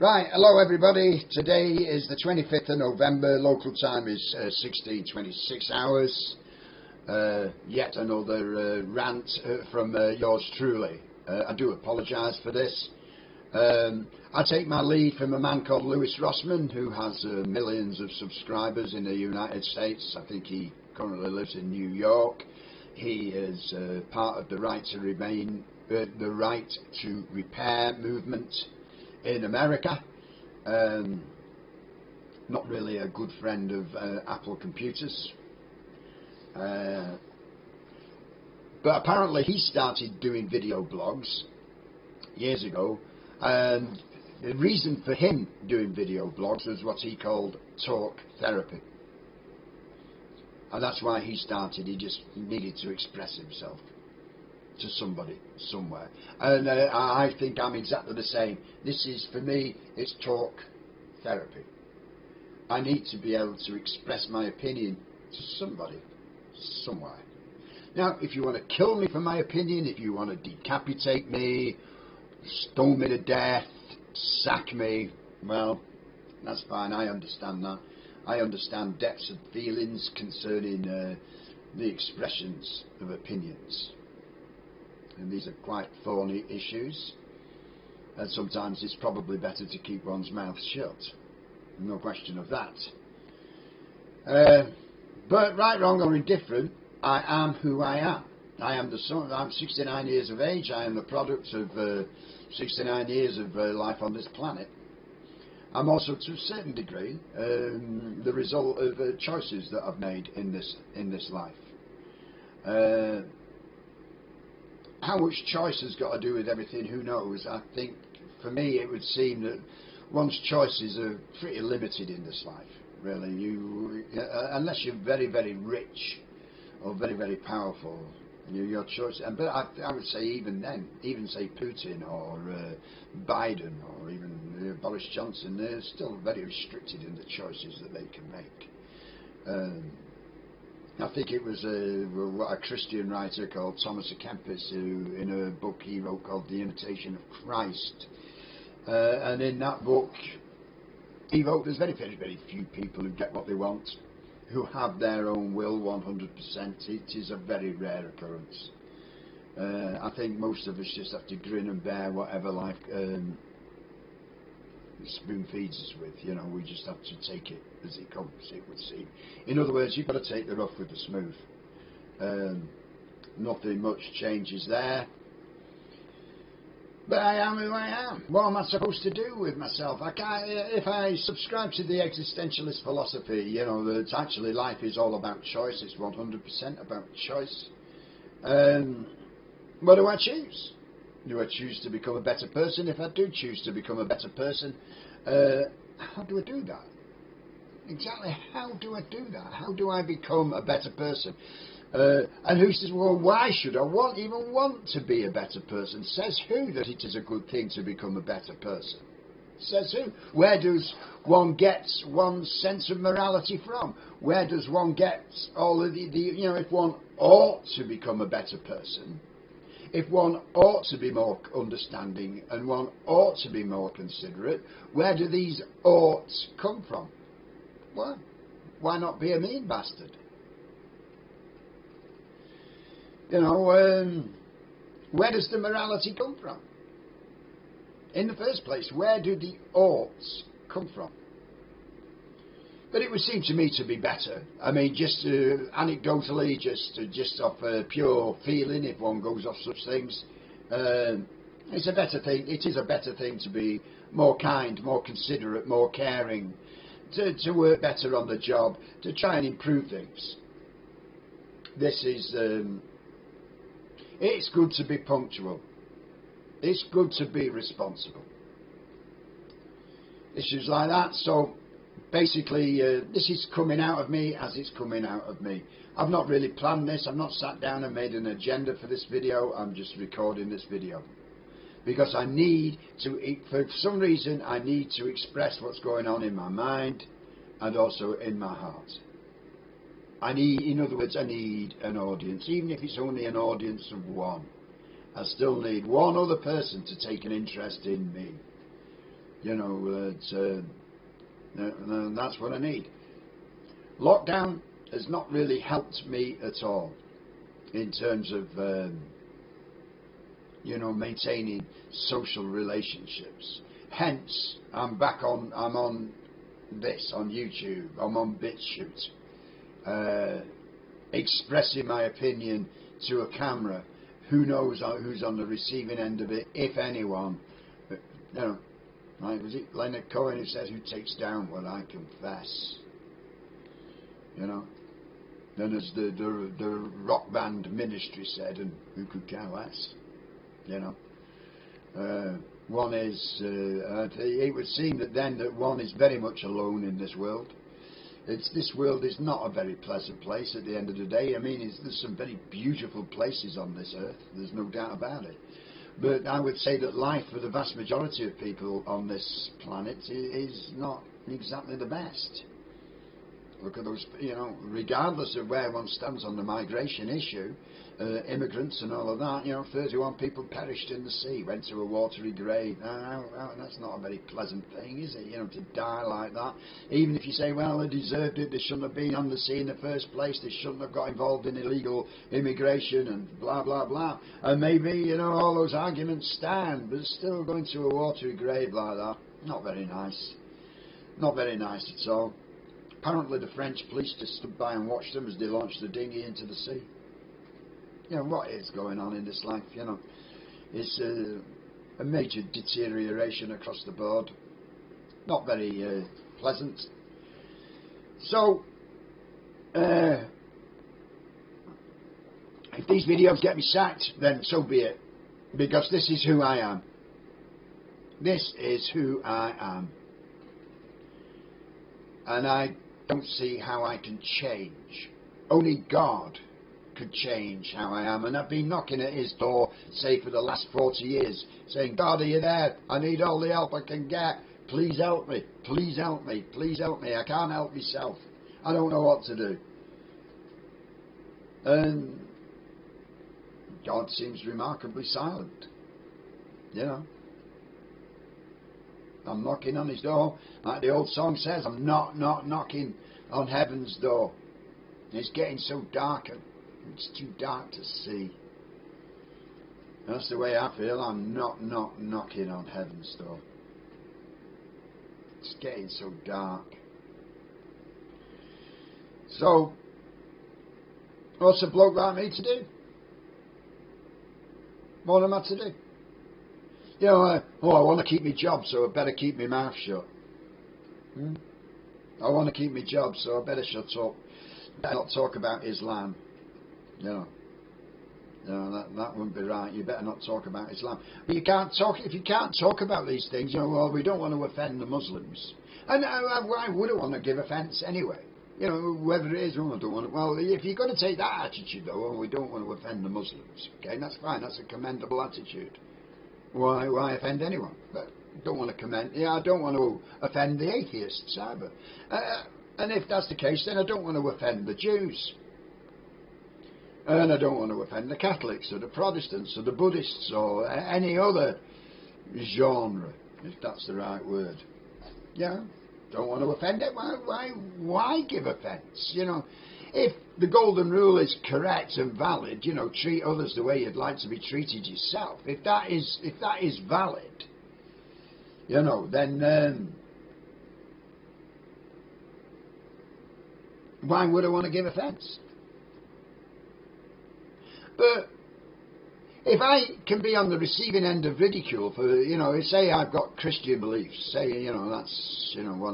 Right, hello everybody. Today is the 25th of November. Local time is 16:26 hours. Yet another rant from yours truly. I do apologise for this. I take my lead from a man called Lewis Rossman, who has millions of subscribers in the United States. I think he currently lives in New York. He is part of the Right to Remain, the Right to Repair movement in America. Not really a good friend of Apple computers, but apparently he started doing video blogs years ago, and the reason for him doing video blogs was what he called talk therapy, and that's why he started. He just needed to express himself to somebody somewhere, and I think I'm exactly the same. This is, for me, it's talk therapy. I need to be able to express my opinion to somebody somewhere. Now, if you want to kill me for my opinion, if you want to decapitate me, stone me to death, sack me, well, that's fine. I understand that. I understand depths of feelings concerning the expressions of opinions. And these are quite thorny issues, and sometimes it's probably better to keep one's mouth shut. No question of that. But right, wrong or indifferent, I am who I am. I am the son. I'm 69 years of age. I am the product of 69 years of life on this planet. I'm also, to a certain degree, the result of choices that I've made in this life. How much choice has got to do with everything, who knows? I think, for me, it would seem that one's choices are pretty limited in this life, really. Unless you're very, very rich or very, very powerful, your choice. But I would say even then, even say Putin or Biden or even Boris Johnson, they're still very restricted in the choices that they can make. I think it was a Christian writer called Thomas à Kempis, who, in a book he wrote called The Imitation of Christ, and in that book he wrote there's very, very, very few people who get what they want, who have their own will 100%. It is a very rare occurrence. I think most of us just have to grin and bear whatever life spoon feeds us with. We just have to take it as it comes, it would seem. In other words, you've got to take the rough with the smooth. Nothing much changes there. But I am who I am. What am I supposed to do with myself? I can't, if I subscribe to the existentialist philosophy, that actually life is all about choice, it's 100% about choice. What do I choose? Do I choose to become a better person? If I do choose to become a better person, how do I do that? Exactly, how do I do that? How do I become a better person? And who says, well, why should I even want to be a better person? Says who that it is a good thing to become a better person? Says who? Where does one get one's sense of morality from? Where does one get all of the if one ought to become a better person, if one ought to be more understanding and one ought to be more considerate, where do these oughts come from? Well, why not be a mean bastard? Where does the morality come from? In the first place, where do the oughts come from? But it would seem to me to be better. I mean, just anecdotally, just off pure feeling, if one goes off such things, it's a better thing. It is a better thing to be more kind, more considerate, more caring, to work better on the job, to try and improve things. This is. It's good to be punctual. It's good to be responsible. Issues like that. So basically, this is coming out of me as it's coming out of me. I've not really planned this. I've not sat down and made an agenda for this video. I'm just recording this video because I need to, for some reason, I need to express what's going on in my mind and also in my heart. In other words, I need an audience, even if it's only an audience of one. I still need one other person to take an interest in me. You know, that's what I need. Lockdown has not really helped me at all in terms of you know, maintaining social relationships. Hence, I'm on this on YouTube. I'm on BitChute, expressing my opinion to a camera. Who knows who's on the receiving end of it, if anyone. But, you know, like, was it Leonard Cohen who says, "Who takes down what I confess?" You know. Then as the rock band Ministry said, and who could care less? You know. One is, it would seem that then that one is very much alone in this world. This world is not a very pleasant place at the end of the day. I mean, there's some very beautiful places on this earth, there's no doubt about it. But I would say that life for the vast majority of people on this planet is not exactly the best. Look at those, you know, regardless of where one stands on the migration issue, immigrants and all of that, you know, 31 people perished in the sea, went to a watery grave. That's not a very pleasant thing, is it? You know, to die like that. Even if you say, well, they deserved it, they shouldn't have been on the sea in the first place, they shouldn't have got involved in illegal immigration and blah, blah, blah. And maybe, you know, all those arguments stand, but still going to a watery grave like that, not very nice. Not very nice at all. Apparently the French police just stood by and watched them as they launched the dinghy into the sea. You know, what is going on in this life, you know? It's a major deterioration across the board. Not very pleasant. So, if these videos get me sacked, then so be it. Because this is who I am. This is who I am. And I don't see how I can change. Only God could change how I am. And I've been knocking at his door, say, for the last 40 years, saying, God, are you there? I need all the help I can get. Please help me. Please help me. Please help me. I can't help myself. I don't know what to do. And God seems remarkably silent. You know. I'm knocking on his door. Like the old song says, I'm not knocking on heaven's door. It's getting so dark and it's too dark to see. That's the way I feel. I'm not knocking on heaven's door. It's getting so dark. So, what's a bloke like me to do? What am I to do? You know, I want to keep my job, so I better keep my mouth shut. I want to keep my job, so I better shut up. Better not talk about Islam. You know, that wouldn't be right. You better not talk about Islam. But you can't talk, if you can't talk about these things, you know, well, we don't want to offend the Muslims. And I wouldn't want to give offence anyway. You know, whether it is or I don't want to. Well, if you're going to take that attitude, though, well, we don't want to offend the Muslims. Okay, that's fine. That's a commendable attitude. Why offend anyone? But don't want to comment. Yeah, I don't want to offend the atheists either. And if that's the case, then I don't want to offend the Jews. And I don't want to offend the Catholics or the Protestants or the Buddhists or any other genre, if that's the right word. Yeah, don't want to offend it. Why give offence? You know, if the golden rule is correct and valid, you know, treat others the way you'd like to be treated yourself. If that is valid, you know, then why would I want to give offence? But if I can be on the receiving end of ridicule for, you know, say I've got Christian beliefs, say, you know, that's, you know, what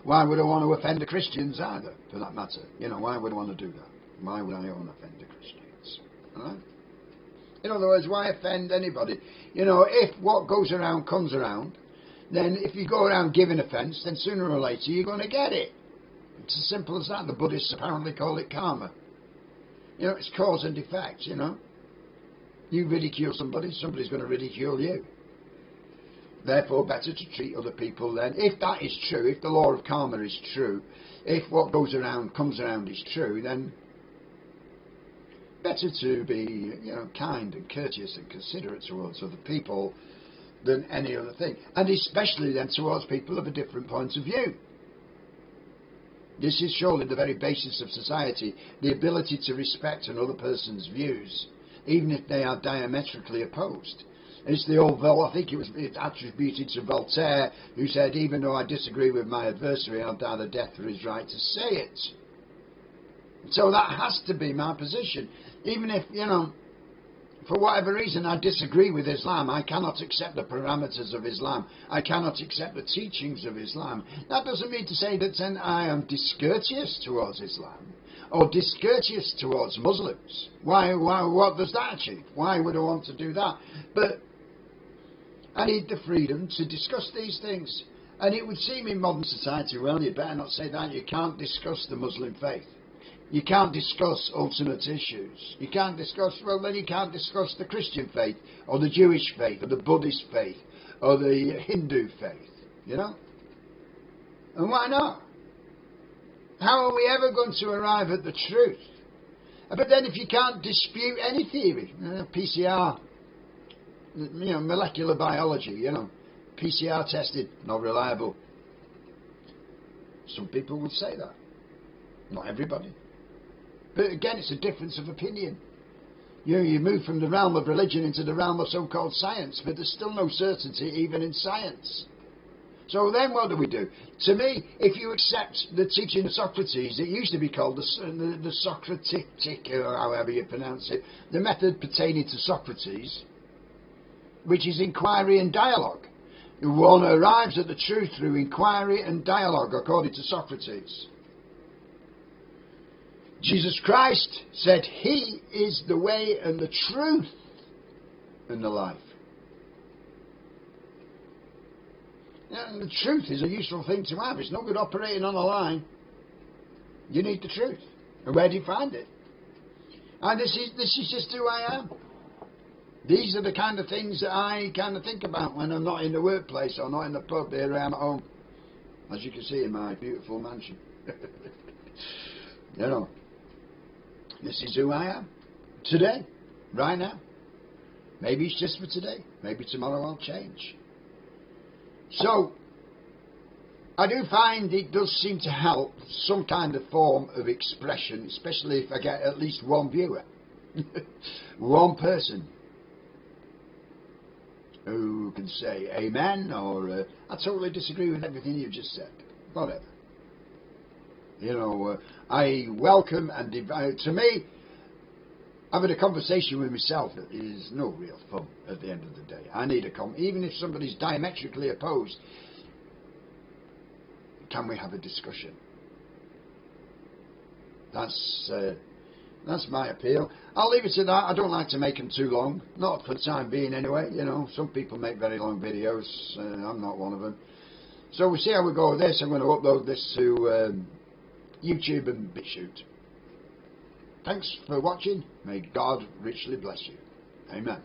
why would I want to offend the Christians either, for that matter? You know, why would I want to do that? Why would I want to offend the Christians? Right? In other words, why offend anybody? You know, if what goes around comes around, then if you go around giving offence, then sooner or later you're going to get it. It's as simple as that. The Buddhists apparently call it karma. You know, it's cause and effect, you know. You ridicule somebody, somebody's going to ridicule you. Therefore, better to treat other people then. If that is true, if the law of karma is true, if what goes around comes around is true, then better to be, you know, kind and courteous and considerate towards other people than any other thing. And especially then towards people of a different point of view. This is surely the very basis of society, the ability to respect another person's views, even if they are diametrically opposed. It's the old, I think it's attributed to Voltaire, who said, even though I disagree with my adversary, I'll die the death for his right to say it. So that has to be my position. Even if, for whatever reason I disagree with Islam, I cannot accept the parameters of Islam. I cannot accept the teachings of Islam. That doesn't mean to say that then I am discourteous towards Islam or discourteous towards Muslims. Why? What does that achieve? Why would I want to do that? But I need the freedom to discuss these things. And it would seem in modern society, well, you better not say that. You can't discuss the Muslim faith. You can't discuss ultimate issues. You can't discuss, well, then you can't discuss the Christian faith, or the Jewish faith, or the Buddhist faith, or the Hindu faith, And why not? How are we ever going to arrive at the truth? But then if you can't dispute any theory, PCR, molecular biology, PCR tested, not reliable. Some people would say that. Not everybody. But again, it's a difference of opinion. You move from the realm of religion into the realm of so-called science, but there's still no certainty even in science. So then what do we do? To me, if you accept the teaching of Socrates, it used to be called the Socratic, or however you pronounce it, the method pertaining to Socrates, which is inquiry and dialogue. One arrives at the truth through inquiry and dialogue, according to Socrates. Jesus Christ said he is the way and the truth and the life. And the truth is a useful thing to have. It's no good operating on a line. You need the truth. And where do you find it? And this is just who I am. These are the kind of things that I kind of think about when I'm not in the workplace or not in the pub. Here I am at home. As you can see in my beautiful mansion. This is who I am. Today. Right now. Maybe it's just for today. Maybe tomorrow I'll change. So, I do find it does seem to help some kind of form of expression, especially if I get at least one viewer. One person who can say amen or I totally disagree with everything you just said. Whatever. I welcome and to me, having a conversation with myself is no real fun at the end of the day. I need even if somebody's diametrically opposed, can we have a discussion? That's my appeal. I'll leave it to that. I don't like to make them too long, not for the time being anyway. Some people make very long videos. I'm not one of them. So we'll see how we go with this. I'm going to upload this to YouTube and BitChute. Thanks for watching. May God richly bless you. Amen.